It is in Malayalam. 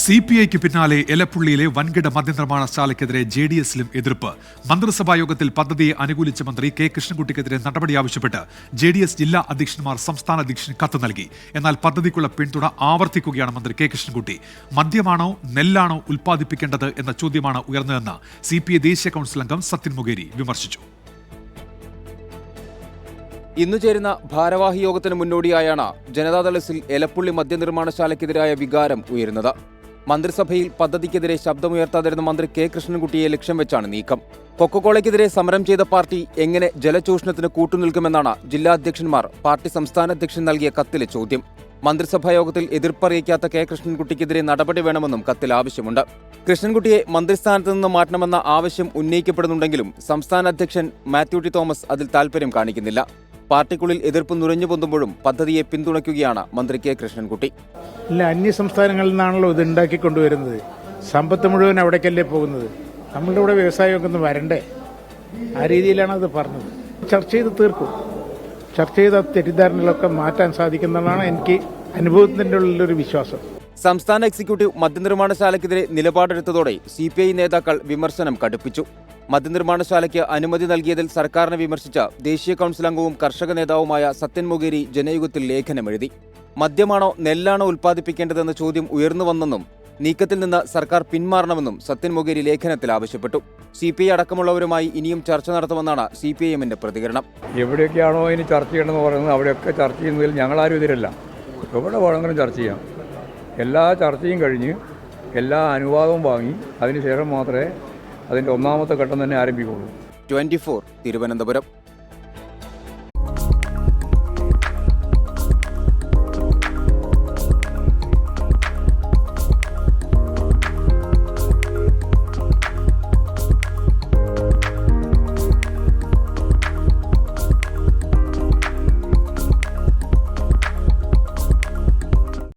CPIക്ക് പിന്നാലെ എലപ്പുള്ളിയിലെ വൻകിട മദ്യനിർമ്മാണശാലയ്ക്കെതിരെ JDSലും എതിർപ്പ്. മന്ത്രിസഭായോഗത്തിൽ പദ്ധതിയെ അനുകൂലിച്ച മന്ത്രി കെ കൃഷ്ണൻകുട്ടിക്കെതിരെ നടപടി ആവശ്യപ്പെട്ട് JDS ജില്ലാ അധ്യക്ഷന്മാർ സംസ്ഥാന അധ്യക്ഷന് കത്ത് നൽകി. എന്നാൽ പദ്ധതിക്കുള്ള പിന്തുണ ആവർത്തിക്കുകയാണ് മന്ത്രി കെ കൃഷ്ണൻകുട്ടി. മദ്യമാണോ നെല്ലാണോ ഉൽപ്പാദിപ്പിക്കേണ്ടത് എന്ന ചോദ്യമാണ് ഉയർന്നതെന്ന് CPI ദേശീയ കൌൺസിൽ അംഗം സത്യൻ മുഖേരി വിമർശിച്ചു. ഇന്നു ചേരുന്ന ഭാരവാഹി യോഗത്തിന് മുന്നോടിയായാണ് ജനതാദൾ എസിൽ എലപ്പുള്ളി മദ്യനിർമ്മാണശാലയ്ക്കെതിരായ വികാരം ഉയരുന്നത്. മന്ത്രിസഭയിൽ പദ്ധതിക്കെതിരെ ശബ്ദമുയർത്താതിരുന്ന മന്ത്രി കെ കൃഷ്ണൻകുട്ടിയെ ലക്ഷ്യം വെച്ചാണ് നീക്കം. കൊക്കക്കോളയ്ക്കെതിരെ സമരം ചെയ്ത പാർട്ടി എങ്ങനെ ജലചൂഷണത്തിന് കൂട്ടുനിൽക്കുമെന്നാണ് ജില്ലാ അധ്യക്ഷന്മാർ പാർട്ടി സംസ്ഥാന അധ്യക്ഷൻ നൽകിയ കത്തിലെ ചോദ്യം. മന്ത്രിസഭായോഗത്തിൽ എതിർപ്പറിയിക്കാത്ത കെ കൃഷ്ണൻകുട്ടിക്കെതിരെ നടപടി വേണമെന്നും കത്തിൽ ആവശ്യമുണ്ട്. കൃഷ്ണൻകുട്ടിയെ മന്ത്രിസ്ഥാനത്ത് നിന്ന് മാറ്റണമെന്ന ആവശ്യം ഉന്നയിക്കപ്പെടുന്നുണ്ടെങ്കിലും സംസ്ഥാന അധ്യക്ഷൻ മാത്യു ടി തോമസ് അതിൽ താൽപര്യം കാണിക്കുന്നില്ല. പാർട്ടിക്കുള്ളിൽ എതിർപ്പ് നുരഞ്ഞു പൊന്തുമ്പോഴും പദ്ധതിയെ പിന്തുണയ്ക്കുകയാണ് മന്ത്രി കെ കൃഷ്ണൻകുട്ടി. ഇല്ല, അന്യ സംസ്ഥാനങ്ങളിൽ നിന്നാണല്ലോ ഇത് ഉണ്ടാക്കിക്കൊണ്ടുവരുന്നത്. സമ്പത്ത് മുഴുവൻ അവിടേക്കല്ലേ പോകുന്നത്. നമ്മളുടെ ഇവിടെ വ്യവസായമൊക്കെ ഒന്ന് വരണ്ടേ? ആ രീതിയിലാണ് അത് പറഞ്ഞത്. ചർച്ച ചെയ്ത് തീർക്കും. ചർച്ച ചെയ്ത തെറ്റിദ്ധാരണകളൊക്കെ മാറ്റാൻ സാധിക്കുന്നതാണ് എനിക്ക് അനുഭവത്തിന്റെ ഉള്ളിലൊരു വിശ്വാസം. സംസ്ഥാന എക്സിക്യൂട്ടീവ് മദ്യനിർമ്മാണശാലയ്ക്കെതിരെ നിലപാടെടുത്തതോടെ CPI നേതാക്കൾ വിമർശനം കടുപ്പിച്ചു. മദ്യനിർമ്മാണശാലയ്ക്ക് അനുമതി നൽകിയതിൽ സർക്കാരിനെ വിമർശിച്ച ദേശീയ കൌൺസിൽ അംഗവും കർഷക നേതാവുമായ സത്യൻ മുഖേരി ജനയുഗത്തിൽ ലേഖനമെഴുതി. മദ്യമാണോ നെല്ലാണോ ഉൽപ്പാദിപ്പിക്കേണ്ടതെന്ന ചോദ്യം ഉയർന്നുവന്നെന്നും നീക്കത്തിൽ നിന്ന് സർക്കാർ പിന്മാറണമെന്നും സത്യൻ മുഖേരി ലേഖനത്തിൽ ആവശ്യപ്പെട്ടു. CPI അടക്കമുള്ളവരുമായി ഇനിയും ചർച്ച നടത്തുമെന്നാണ് CPIMന്റെ പ്രതികരണം. എവിടെയൊക്കെയാണോ ഇനി ചർച്ച ചെയ്യണമെന്ന് പറയുന്നത് അവിടെയൊക്കെ ചർച്ച ചെയ്യുന്നതിൽ ഞങ്ങളാരും എതിരല്ല. എവിടെ വേണമെങ്കിലും ചർച്ച ചെയ്യാം. എല്ലാ ചർച്ചയും കഴിഞ്ഞ് എല്ലാ അനുവാദവും വാങ്ങി അതിനുശേഷം മാത്രമേ അതിൻ്റെ ഒന്നാമത്തെ ഘട്ടം തന്നെ ആരംഭിക്കുള്ളൂ. 24 തിരുവനന്തപുരം.